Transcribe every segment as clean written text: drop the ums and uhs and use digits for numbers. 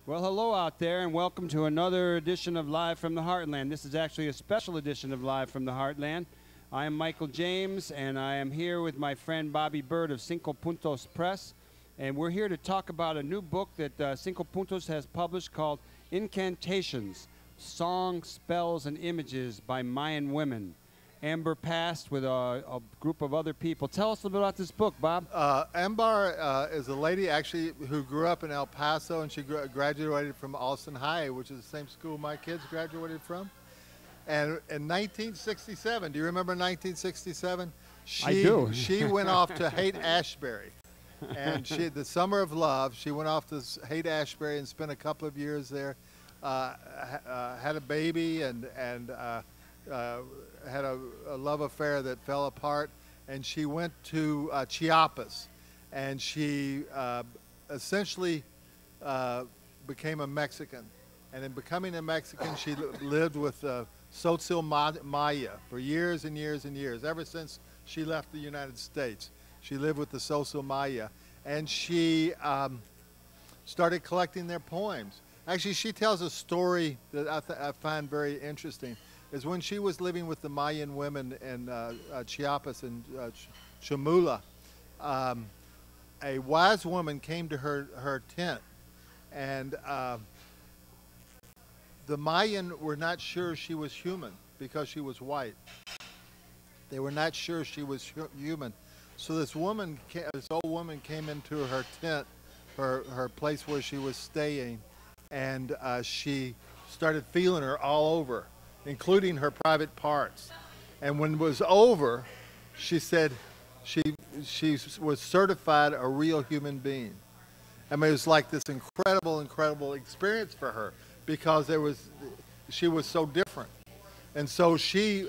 Well, hello out there, and welcome to another edition of Live from the Heartland. This is actually a special edition of Live from the Heartland. I am Michael James, and I am here with my friend Bobby Byrd of Cinco Puntos Press, and we're here to talk about a new book that Cinco Puntos has published called Incantations, Songs, Spells, and Images by Mayan Women. Ambar passed with a group of other people. Tell us a little bit about this book, Bob. Ambar is a lady actually who grew up in El Paso, and she graduated from Austin High, which is the same school my kids graduated from. And in 1967, do you remember 1967? I do. She went off to Haight-Ashbury. And the Summer of Love, she went off to Haight-Ashbury and spent a couple of years there, had a baby, and had a love affair that fell apart, and she went to Chiapas, and she essentially became a Mexican. And in becoming a Mexican, she lived with Social Maya for years and years and years. Ever since she left the United States, she lived with the Social Maya, and she started collecting their poems. Actually, she tells a story that I find very interesting. Is when she was living with the Mayan women in Chiapas and Chamula, a wise woman came to her tent, and the Mayan were not sure she was human because she was white. They were not sure she was human. So this old woman came into her tent, her place where she was staying, and she started feeling her all over, including her private parts. And when it was over, she said she was certified a real human being. I mean, it was like this incredible experience for her because she was so different. And so she,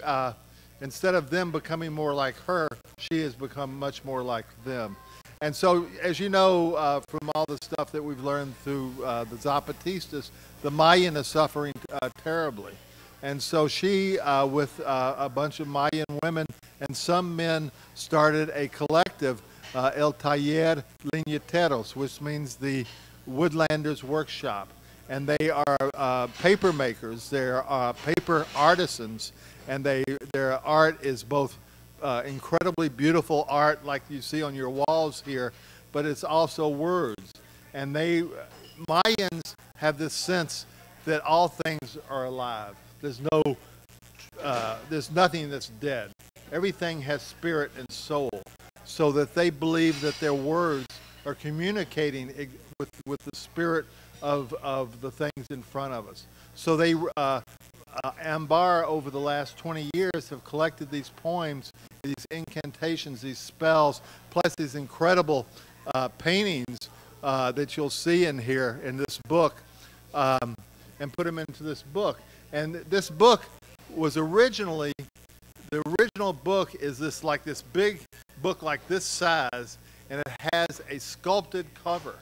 instead of them becoming more like her, she has become much more like them. And so, as you know from all the stuff that we've learned through the Zapatistas, the Mayan is suffering terribly. And so she, with a bunch of Mayan women and some men, started a collective, El Taller Leñateros, which means the Woodlanders Workshop. And they are paper makers, they're paper artisans, and their art is both incredibly beautiful art like you see on your walls here, but it's also words. And Mayans have this sense that all things are alive. There's nothing that's dead. Everything has spirit and soul, so that they believe that their words are communicating with the spirit of the things in front of us. So they, Ambar, over the last 20 years, have collected these poems, these incantations, these spells, plus these incredible paintings that you'll see in here in this book, and put them into this book. And this book was originally, the original book is this big book like this size, and it has a sculpted cover.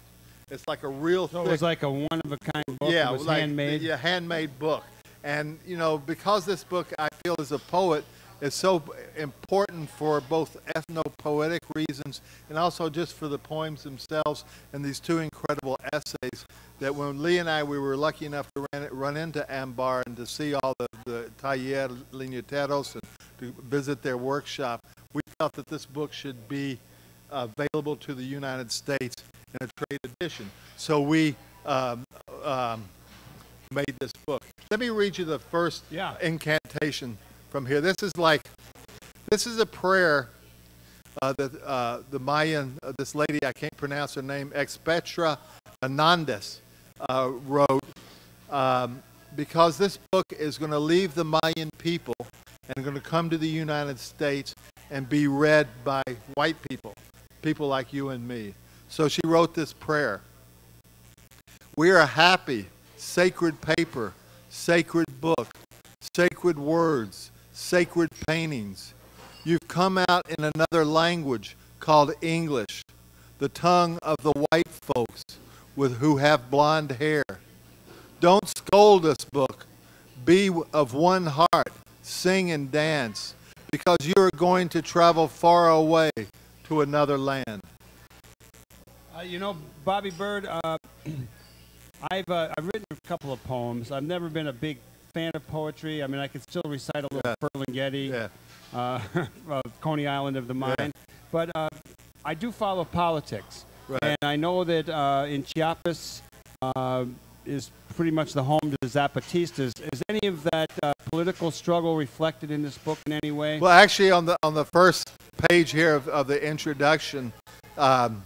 It's like a real thick. So it was like a one-of-a-kind book. Yeah, it was like, handmade. Yeah, handmade book. And, you know, because this book, I feel as a poet, is so important for both ethno-poetic reasons and also just for the poems themselves and these two incredible essays, that when Lee and I, we were lucky enough to run into Ambar and to see all the Taller Leñateros and to visit their workshop, we felt that this book should be available to the United States in a trade edition. So we made this book. Let me read you the first incantation from here. This is a prayer that the Mayan, this lady, I can't pronounce her name, Xpetra Ernandes, wrote, because this book is going to leave the Mayan people and going to come to the United States and be read by white people, people like you and me. So she wrote this prayer. We are happy, sacred paper, sacred book, sacred words, sacred paintings. You've come out in another language called English, the tongue of the white folks who have blonde hair. Don't scold us, book. Be of one heart, sing and dance, because you are going to travel far away to another land. You know, Bobby Byrd, I've written a couple of poems. I've never been a big fan of poetry. I mean, I can still recite a little Ferlinghetti, Coney Island of the Mind. But I do follow politics. Right. And I know that in Chiapas is pretty much the home to the Zapatistas. Is any of that political struggle reflected in this book in any way? Well, actually, on the first page here of the introduction, when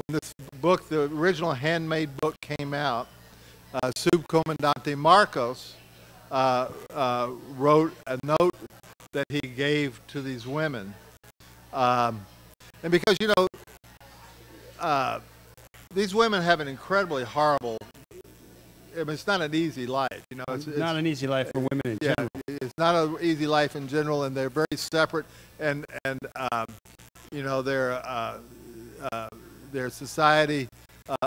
this book, the original handmade book, came out, Subcomandante Marcos wrote a note that he gave to these women. And because, you know, these women have an incredibly horrible, I mean, it's not an easy life, you know. It's not an easy life for women in general. It's not an easy life in general, and they're very separate, and you know, their society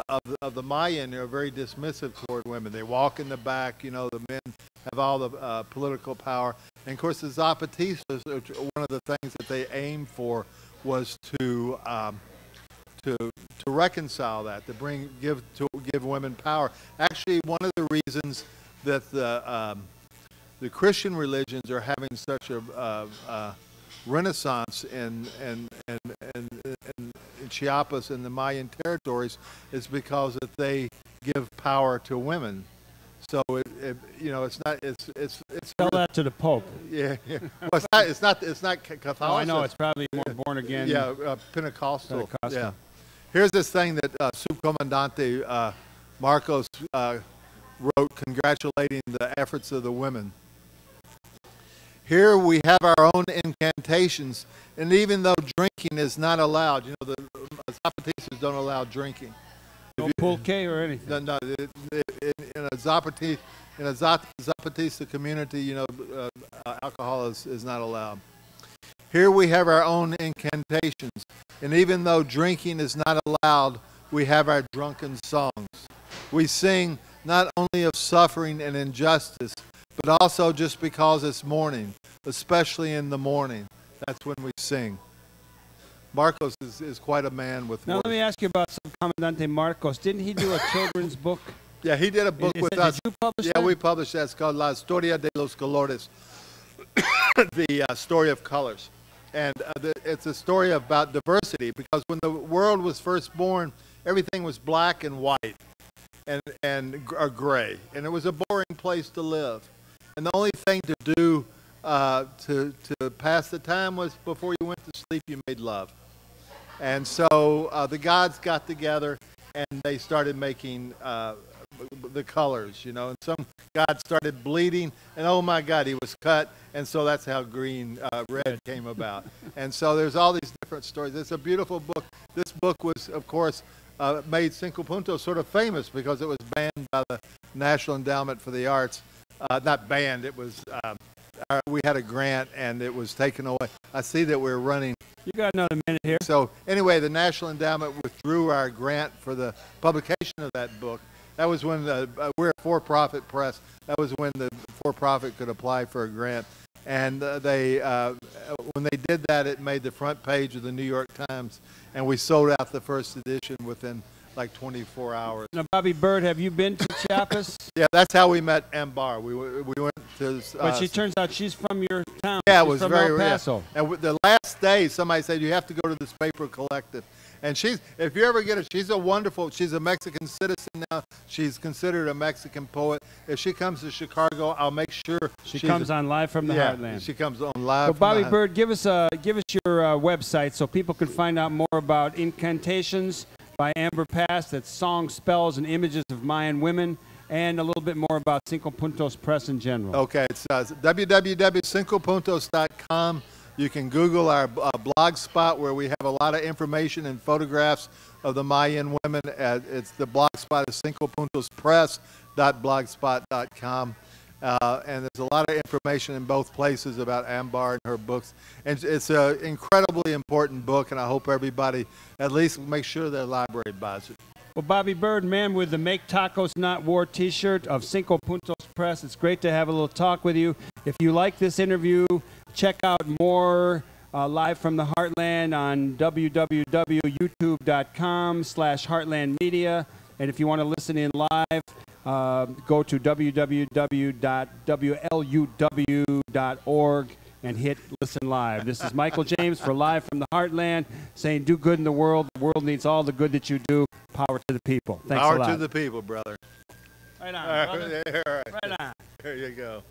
of the Mayan are very dismissive toward women. They walk in the back, you know, the men have all the political power. And of course, the Zapatistas, one of the things that they aimed for was to reconcile that, to give women power. Actually, one of the reasons that the Christian religions are having such a renaissance in Chiapas and the Mayan territories is because that they give power to women. So you know, it's tell that to the Pope. Yeah, yeah. Well, it's not Catholic. Oh, I know, it's probably more born again. Yeah, Pentecostal. Yeah. Here's this thing that Subcomandante Marcos wrote, congratulating the efforts of the women. Here we have our own incantations, and even though drinking is not allowed, you know, the Zapatistas don't allow drinking. No pulque or anything. No, in a Zapatista community, you know, alcohol is not allowed. Here we have our own incantations, and even though drinking is not allowed, we have our drunken songs. We sing not only of suffering and injustice, but also just because it's morning, especially in the morning. That's when we sing. Marcos is quite a man with Now words. let me ask you about Subcomandante Marcos. Didn't he do a children's book? Yeah, he did a book with us. Did you publish that? that? We published that. It's called La Historia de los Colores, the story of colors. And it's a story about diversity, because when the world was first born, everything was black and white and gray. And it was a boring place to live. And the only thing to do to pass the time was before you went to sleep, you made love. And so the gods got together and they started making the colors, you know. And some god started bleeding, and oh my God, he was cut. And so that's how red came about. And so there's all these different stories. It's a beautiful book. This book was, of course, made Cinco Puntos sort of famous because it was banned by the National Endowment for the Arts. Not banned, it was, we had a grant and it was taken away. I see that we're running. You got another minute here. So anyway, the National Endowment withdrew our grant for the publication of that book. That was when we're a for-profit press. That was when the for-profit could apply for a grant. And when they did that, it made the front page of the New York Times, and we sold out the first edition within like 24 hours. Now, Bobby Byrd, have you been to Chiapas? Yeah, that's how we met Ambar. We went to. But she turns out she's from your town. Yeah, she's it was from very El Paso. Yeah. And the last day, somebody said you have to go to this paper collective. And if you ever get her, she's a Mexican citizen now. She's considered a Mexican poet. If she comes to Chicago, I'll make sure she comes on Live from the Heartland. She comes on Live. So Bobby Byrd, give us your website so people can find out more about Incantations by Amber Pass. That's songs, spells, and images of Mayan women, and a little bit more about Cinco Puntos Press in general. Okay, it's www.cincopuntos.com. You can Google our blog spot where we have a lot of information and photographs of the Mayan women. It's the blog spot is cincopuntospress.blogspot.com. And there's a lot of information in both places about Ambar and her books. And it's an incredibly important book, and I hope everybody at least make sure their library buys it. Well, Bobby Byrd, man with the Make Tacos Not War t-shirt of Cinco Puntos Press. It's great to have a little talk with you. If you like this interview, check out more Live from the Heartland on www.youtube.com/heartlandmedia. And if you want to listen in live, go to www.wluw.org and hit listen live. This is Michael James for Live from the Heartland, saying do good in the world. The world needs all the good that you do. Power to the people. Thanks a lot. Power to the people, brother. Right on, brother. All right. Right on. There you go.